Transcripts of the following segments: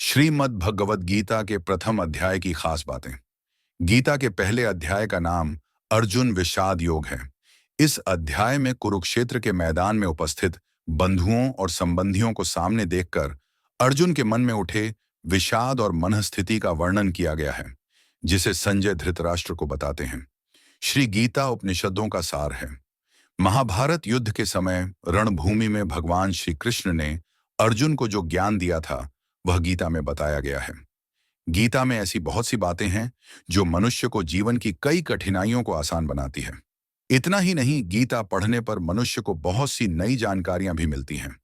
श्रीमद् भगवद गीता के प्रथम अध्याय की खास बातें। गीता के पहले अध्याय का नाम अर्जुन विषाद योग है। इस अध्याय में कुरुक्षेत्र के मैदान में उपस्थित बंधुओं और संबंधियों को सामने देखकर अर्जुन के मन में उठे विषाद और मनस्थिति का वर्णन किया गया है, जिसे संजय धृतराष्ट्र को बताते हैं। श्री गीता उपनिषदों का सार है। महाभारत युद्ध के समय रणभूमि में भगवान श्री कृष्ण ने अर्जुन को जो ज्ञान दिया था, वह गीता में बताया गया है। गीता में ऐसी बहुत सी बातें हैं जो मनुष्य को जीवन की कई कठिनाइयों को आसान बनाती है। इतना ही नहीं, गीता पढ़ने पर मनुष्य को बहुत सी नई जानकारियां भी मिलती हैं।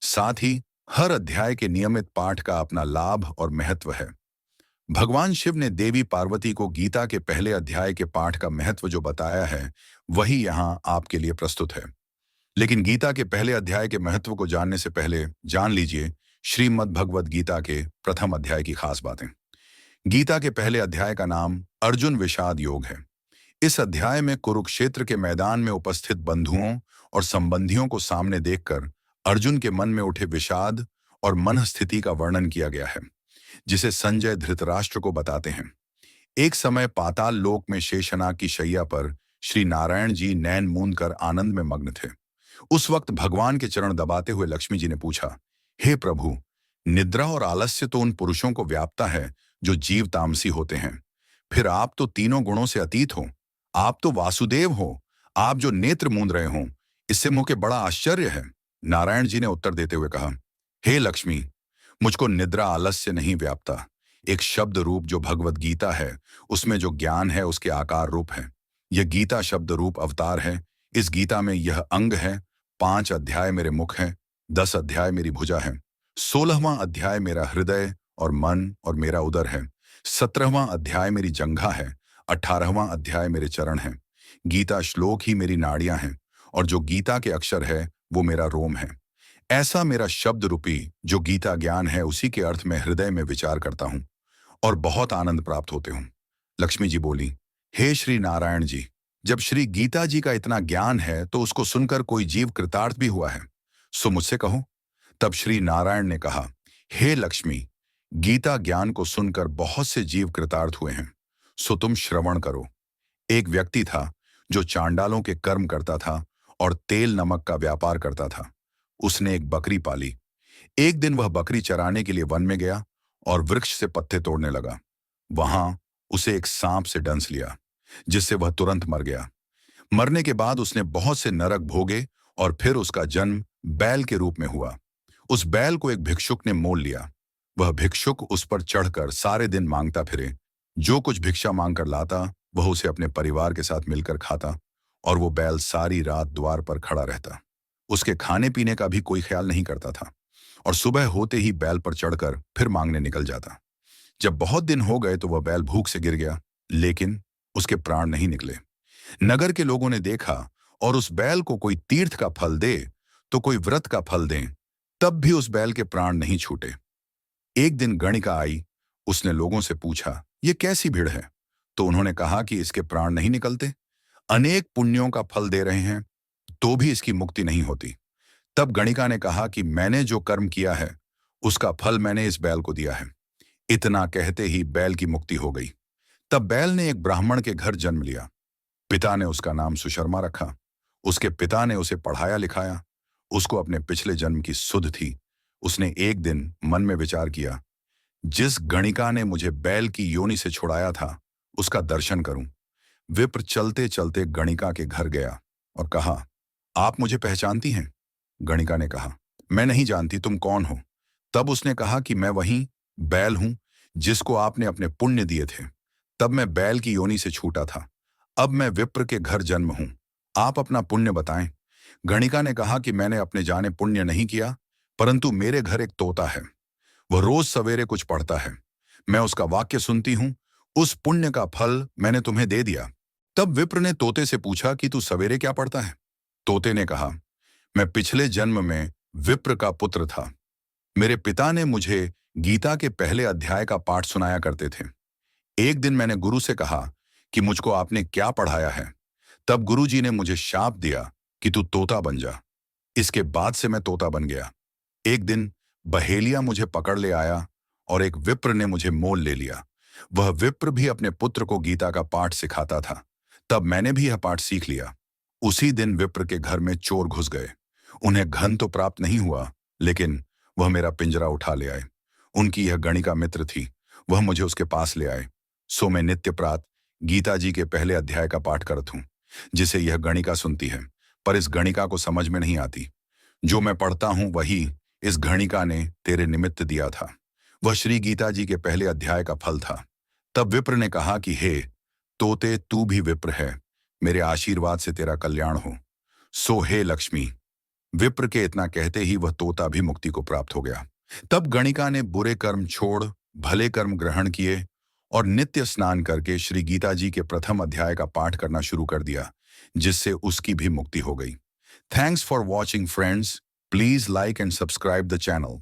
साथ ही हर अध्याय के नियमित पाठ का अपना लाभ और महत्व है। भगवान शिव ने देवी पार्वती को गीता के पहले अध्याय के पाठ का महत्व जो बताया है, वही यहाँ आपके लिए प्रस्तुत है। लेकिन गीता के पहले अध्याय के महत्व को जानने से पहले जान लीजिए श्रीमद् भगवद गीता के प्रथम अध्याय की खास बातें। गीता के पहले अध्याय का नाम अर्जुन विषाद योग है। इस अध्याय में कुरुक्षेत्र के मैदान में उपस्थित बंधुओं और संबंधियों को सामने देखकर अर्जुन के मन में उठे विषाद और मनस्थिति का वर्णन किया गया है, जिसे संजय धृतराष्ट्र को बताते हैं। एक समय पाताल लोक में शेषनाग की शैया पर श्री नारायण जी नैन मूंद कर आनंद में मग्न थे। उस वक्त भगवान के चरण दबाते हुए लक्ष्मी जी ने पूछा, हे प्रभु, निद्रा और आलस्य तो उन पुरुषों को व्यापता है जो जीव तामसी होते हैं। फिर आप तो तीनों गुणों से अतीत हो, आप तो वासुदेव हो, आप जो नेत्र मूंद रहे हो, इससे मुझे बड़ा आश्चर्य है। नारायण जी ने उत्तर देते हुए कहा, हे लक्ष्मी, मुझको निद्रा आलस्य नहीं व्यापता। एक शब्द रूप जो भगवद गीता है, उसमें जो ज्ञान है उसके आकार रूप है। यह गीता शब्द रूप अवतार है। इस गीता में यह अंग है। 5 अध्याय मेरे मुख हैं, 10 अध्याय मेरी भुजा है, 16वां अध्याय मेरा हृदय और मन और मेरा उदर है, 17वां अध्याय मेरी जंघा है, 18वां अध्याय मेरे चरण हैं। गीता श्लोक ही मेरी नाड़ियां हैं और जो गीता के अक्षर है वो मेरा रोम है। ऐसा मेरा शब्द रूपी जो गीता ज्ञान है, उसी के अर्थ में हृदय में विचार करता हूं और बहुत आनंद प्राप्त होते हूं। लक्ष्मी जी बोली, हे श्री नारायण जी, जब श्री गीता जी का इतना ज्ञान है तो उसको सुनकर कोई जीव कृतार्थ भी हुआ है, सो मुझसे कहो। तब श्री नारायण ने कहा, हे लक्ष्मी, गीता ज्ञान को सुनकर बहुत से जीव कृतार्थ हुए हैं, सो तुम श्रवण करो। एक व्यक्ति था जो चांडालों के कर्म करता था और तेल नमक का व्यापार करता था। उसने एक बकरी पाली। एक दिन वह बकरी चराने के लिए वन में गया और वृक्ष से पत्ते तोड़ने लगा। वहां उसे एक सांप से डंस लिया, जिससे वह तुरंत मर गया। मरने के बाद उसने बहुत से नरक भोगे और फिर उसका जन्म बैल के रूप में हुआ। उस बैल को एक भिक्षुक ने मोल लिया। वह भिक्षुक उस पर चढ़कर सारे दिन मांगता फिरे। जो कुछ भिक्षा मांगकर लाता वह उसे अपने परिवार के साथ मिलकर खाता और वो बैल सारी रात द्वार पर खड़ा रहता। उसके खाने पीने का भी कोई ख्याल नहीं करता था और सुबह होते ही बैल पर चढ़कर फिर मांगने निकल जाता। जब बहुत दिन हो गए तो वह बैल भूख से गिर गया, लेकिन उसके प्राण नहीं निकले। नगर के लोगों ने देखा और उस बैल को कोई तीर्थ का फल दे तो कोई व्रत का फल दें, तब भी उस बैल के प्राण नहीं छूटे। एक दिन गणिका आई। उसने लोगों से पूछा, ये कैसी भीड़ है? तो उन्होंने कहा कि इसके प्राण नहीं निकलते, अनेक पुण्यों का फल दे रहे हैं तो भी इसकी मुक्ति नहीं होती। तब गणिका ने कहा कि मैंने जो कर्म किया है उसका फल मैंने इस बैल को दिया है। इतना कहते ही बैल की मुक्ति हो गई। तब बैल ने एक ब्राह्मण के घर जन्म लिया। पिता ने उसका नाम सुशर्मा रखा। उसके पिता ने उसे पढ़ाया लिखाया। उसको अपने पिछले जन्म की सुध थी। उसने एक दिन मन में विचार किया, जिस गणिका ने मुझे बैल की योनि से छुड़ाया था उसका दर्शन करूं। विप्र चलते चलते गणिका के घर गया और कहा, आप मुझे पहचानती हैं? गणिका ने कहा, मैं नहीं जानती, तुम कौन हो? तब उसने कहा कि मैं वही बैल हूं जिसको आपने अपने पुण्य दिए थे। तब मैं बैल की योनि से छूटा था। अब मैं विप्र के घर जन्म हूं। आप अपना पुण्य बताएं। गणिका ने कहा कि मैंने अपने जाने पुण्य नहीं किया, परंतु मेरे घर एक तोता है। वह रोज सवेरे कुछ पढ़ता है। मैं उसका वाक्य सुनती हूं। उस पुण्य का फल मैंने तुम्हें दे दिया। तब विप्र ने तोते से पूछा कि तू सवेरे क्या पढ़ता है? तोते ने कहा, मैं पिछले जन्म में विप्र का पुत्र था। मेरे पिता ने मुझे गीता के पहले अध्याय का पाठ सुनाया करते थे। एक दिन मैंने गुरु से कहा कि मुझको आपने क्या पढ़ाया है। तब गुरुजी ने मुझे शाप दिया कि तू तोता बन जा। इसके बाद से मैं तोता बन गया। एक दिन बहेलिया मुझे पकड़ ले आया और एक विप्र ने मुझे मोल ले लिया। वह विप्र भी अपने पुत्र को गीता का पाठ सिखाता था। तब मैंने भी यह पाठ सीख लिया। उसी दिन विप्र के घर में चोर घुस गए। उन्हें घन तो प्राप्त नहीं हुआ, लेकिन वह मेरा पिंजरा उठा ले आए। उनकी यह गणिका मित्र थी। वह मुझे उसके पास ले आए। सो मैं नित्य प्रात गीता जी के पहले अध्याय का पाठ करता हूँ, जिसे यह गणिका सुनती है, पर इस गणिका को समझ में नहीं आती। जो मैं पढ़ता हूँ वही इस गणिका ने तेरे निमित्त दिया था। वह श्री गीता जी के पहले अध्याय का फल था। तब विप्र ने कहा कि हे तोते, तू भी विप्र है, मेरे आशीर्वाद से तेरा कल्याण हो। सो हे लक्ष्मी। विप्र के इतना कहते ही वह तोता भी मुक्ति को प्राप्त हो गया। तब गणिका ने बुरे कर्म छोड़ भले कर्म ग्रहण किए और नित्य स्नान करके श्री गीता जी के प्रथम अध्याय का पाठ करना शुरू कर दिया, जिससे उसकी भी मुक्ति हो गई। Thanks for watching friends. Please like and subscribe the channel.